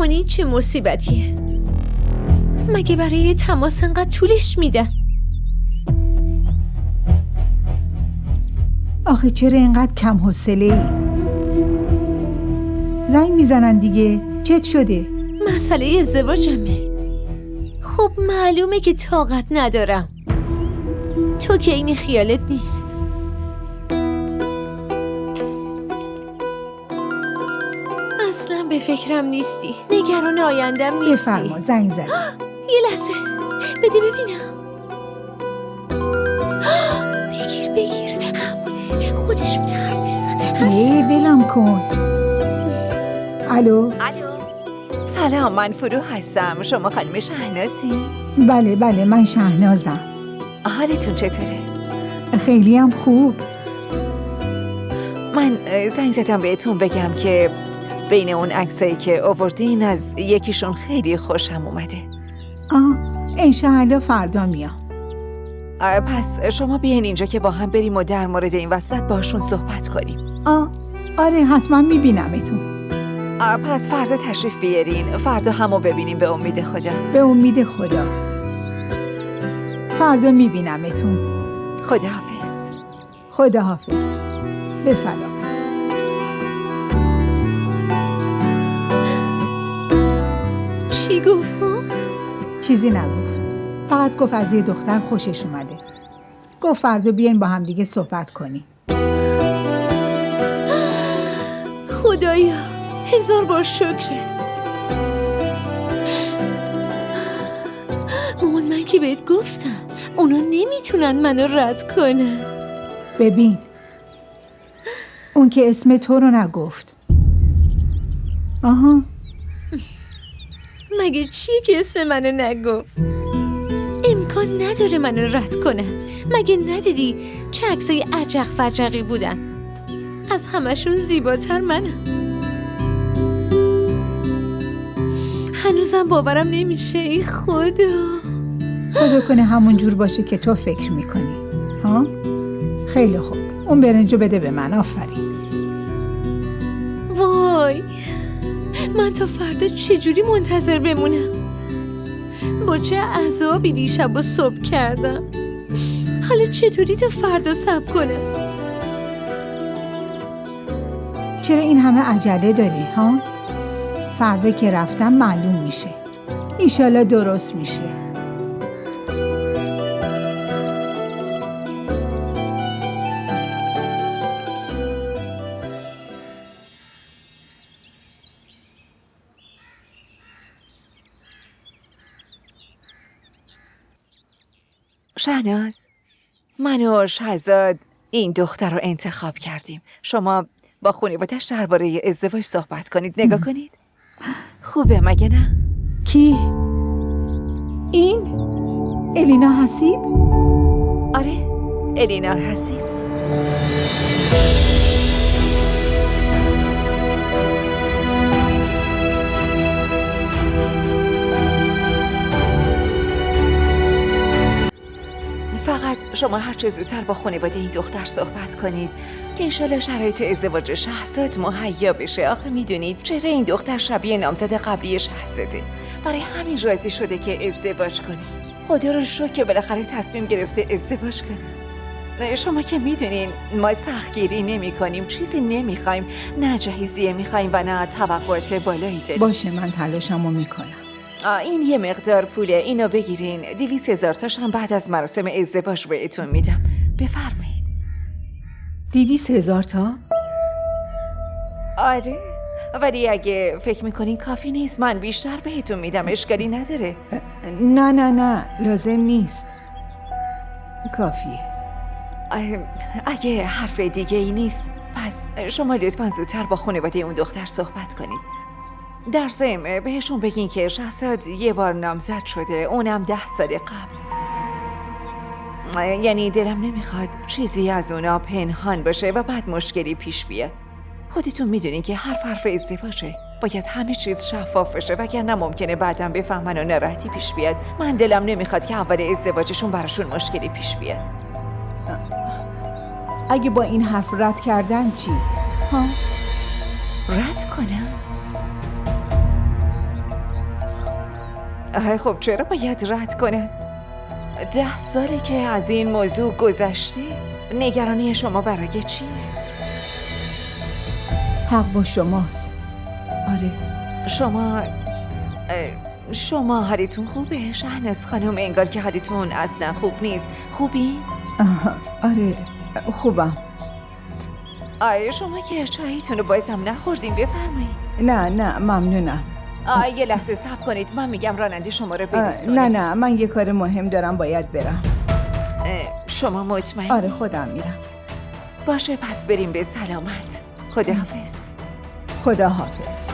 اما این چه مصیبتیه؟ مگه برای تماس انقدر طولش میدن؟ آخه چرا اینقدر کم حوصله ای؟ زنگ میزنن دیگه. چت شده؟ مسئله ازدواجمه. خب معلومه که طاقت ندارم. تو که این خیالت نیست. اصلا به فکرم نیستی. نگران آیندم نیستی. بفرما زنگ زد. یه لحظه بده ببینم. بگیر همونه. خودشون حرف بزن. ولم کن. الو. سلام، من فرو هستم. شما خانم شهنازی؟ بله من شهنازم. حالتون چطوره؟ خیلی هم خوب. من زنگ زدم بهتون بگم که بین اون عکسایی که آوردین از یکیشون خیلی خوشم اومده. انشاءالله فردا میام. پس شما بیاین اینجا که با هم بریم و در مورد این وصلت باشون صحبت کنیم. آره حتما میبینمتون. پس فردا تشریف بیارین. فردا همو ببینیم به امید خدا. به امید خدا. فردا میبینمتون. خداحافظ. خداحافظ. به سلام. چی گفت؟ چیزی نگفت. فقط گفت از یه دختر خوشش اومده. گفت فردا بیاین با هم دیگه صحبت کنیم. خدایا 1000 بار شکره. مامان من که بهت گفتم اونا نمیتونن منو رد کنن. ببین اون که اسم تو رو نگفت. مگه چیه که اسم منو نگفت؟ امکان نداره منو رد کنن. مگه ندیدی چه عکسای ارجق فرجقی بودن؟ از همشون زیباتر منم. هنوزم باورم نمیشه. ای خدا کنه همون جور باشه که تو فکر میکنی. خیلی خوب. اون برنجو بده به من. آفرین. وای من تا فردا چجوری منتظر بمونم؟ با چه عذابی دیشب و صبح کردم. حالا چطوری تا فردا صبر کنم؟ چرا این همه عجله داری فردا که رفتم معلوم میشه. ایشالا درست میشه. شهناز، من و شهزاد این دختر رو انتخاب کردیم. شما با خانواده‌اش درباره ازدواج صحبت کنید. نگاه کنید. خوبه مگه نه؟ کی؟ این؟ الینا حسیب؟ آره، الینا حسیب. فقط شما هر چه زودتر با خانواده این دختر صحبت کنید که انشالله شرایط ازدواج شهزاد مهیا بشه. آخه میدونید چهره این دختر شبیه نامزد قبلی شهزاده. برای همین راضی شده که ازدواج کنه. خدا رو شکر که بالاخره تصمیم گرفته ازدواج کنه. شما که میدونین ما سختگیری نمی کنیم، چیزی نمیخوایم، نه جهیزیه میخوایم و نه توقعات بالایی داریم. باشه من تلاشمو میکنم. این یه مقدار پوله. اینو بگیرین. 200,000 تاش هم بعد از مراسم ازدواج بهتون میدم. بفرمایید. 200,000 تا؟ آره، ولی اگه فکر میکنین کافی نیست من بیشتر بهتون میدم. اشکالی نداره. نه لازم نیست. کافیه. اگه حرف دیگه ای نیست پس شما لطفاً زودتر با خانواده اون دختر صحبت کنید. در ضمن بهشون بگین که شهزاد یه بار نامزد شده، اونم 10 سال قبل. یعنی دلم نمیخواد چیزی از اونا پنهان باشه و بعد مشکلی پیش بیاد. خودتون میدونین که حرف ازدواجه، باید همه چیز شفاف بشه وگرنه ممکنه بعدم بفهمن و ناراحتی پیش بیاد. من دلم نمیخواد که اول ازدواجشون براشون مشکلی پیش بیاد. اگه با این حرف رد کردن چی؟ رد کنم؟ خب چرا باید رد کنن؟ 10 ساله که از این موضوع گذشته. نگرانی شما برای چیه؟ حق با شماست. آره. شما حالتون خوبه؟ شهناز خانم انگار که حالتون اصلا خوب نیست. خوبی؟ آره خوبم. آیا شما که چایتون رو بازم نخوردیم؟ بفرمایید. نه ممنونم. یه لحظه صبر کنید، من میگم راننده شما رو برسونه. نه من یه کار مهم دارم، باید برم. شما مطمئن؟ آره خودم میرم. باشه پس بریم به سلامت. خداحافظ. خداحافظ.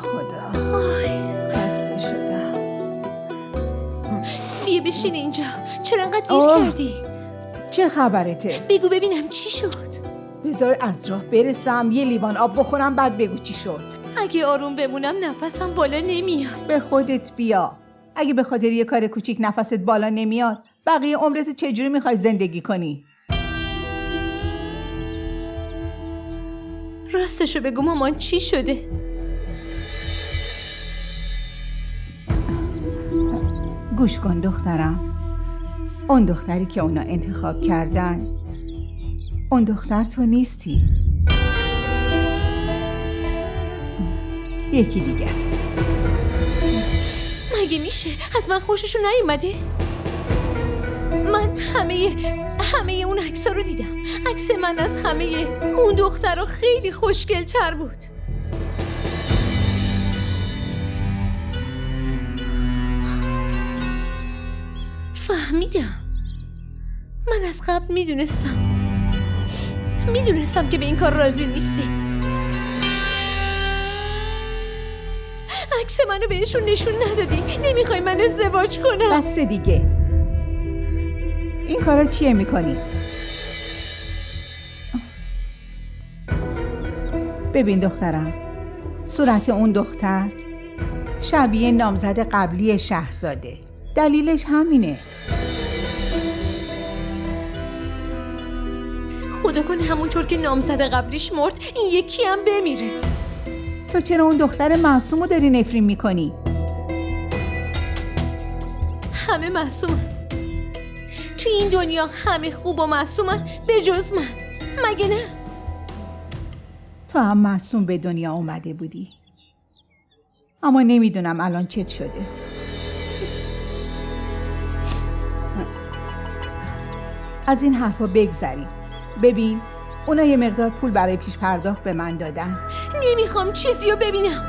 خدا خسته شدم. بیا بشین اینجا. چرا انقدر دیر کردی؟ چه خبرته؟ بگو ببینم چی شد. بذار از راه برسم، یه لیوان آب بخورم، بعد بگو چی شد. اگه آروم بمونم نفسم بالا نمیاد. به خودت بیا. اگه به خاطر یه کار کوچیک نفست بالا نمیاد، بقیه عمرتو چجوری میخوای زندگی کنی؟ راستشو بگو مامان چی شده؟ گوش کن دخترم. اون دختری که اونا انتخاب کردن، اون دختر تو نیستی. یکی دیگه است. مگه میشه؟ از من خوششون نیومده؟ من همه اون عکس‌ها رو دیدم. عکس من از همه اون دخترها خیلی خوشگل‌تر بود. فهمیدم. من از قبل میدونستم که به این کار راضی نیستی. عکس منو بهشون نشون ندادی. نمیخوای من ازدواج کنم. بس دیگه. این کارا چیه میکنی؟ ببین دخترم، صورت اون دختر شبیه نامزد قبلی شهزاده. دلیلش همینه. خدا کنه همونطور که نامزد قبلیش مرد این یکی هم بمیره. تو چرا اون دختر معصومو داری نفرین میکنی؟ همه معصومن. تو این دنیا همه خوب و معصومن به جز من. مگه نه؟ تو هم معصوم به دنیا اومده بودی، اما نمیدونم الان چت شده. از این حرفا بگذریم. ببین اونا یه مقدار پول برای پیش پرداخت به من دادن. نمیخوام چیزی رو ببینم.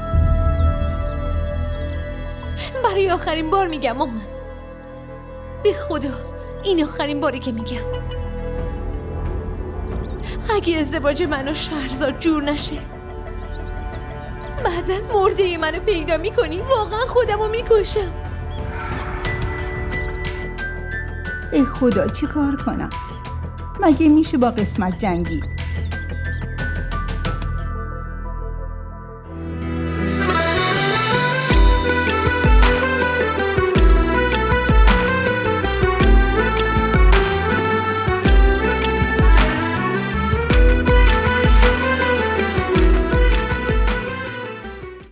برای آخرین بار میگم مامان، به خدا این آخرین باری که میگم. اگه ازدواج من و شهرزاد جور نشه، بعدن مرده منو پیدا میکنی، واقعا خودمو میکشم. ای خدا چی کار کنم؟ مگه میشه با قسمت جنگی؟